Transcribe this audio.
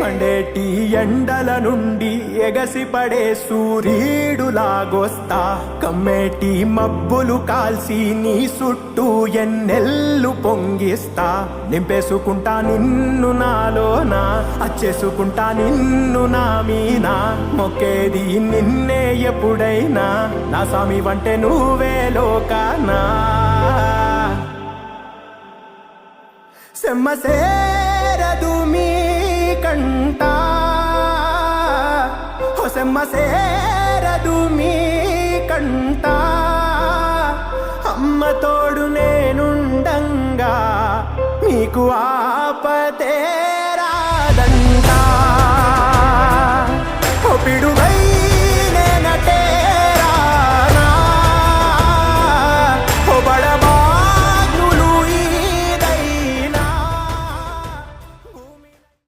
మండేటి ఎండల నుండి ఎగసిపడే సూర్యుడులాగొస్తా కమ్మేటి మబ్బులు కాల్సి నీ చుట్టూ ఎన్నెల్లు పొంగిస్తా నింపేసుకుంటా నిన్ను నాలోనా అచ్చేసుకుంటా నిన్ను నా మీనా మొక్కేది నిన్నే ఎప్పుడైనా నా స్వామి వంటే నువ్వే లోకానా సెమ్మసేరదు మీ కంట సెమ్మసేరదు మీ కంట అమ్మ తోడు నేనుండంగా మీకు ఆపదే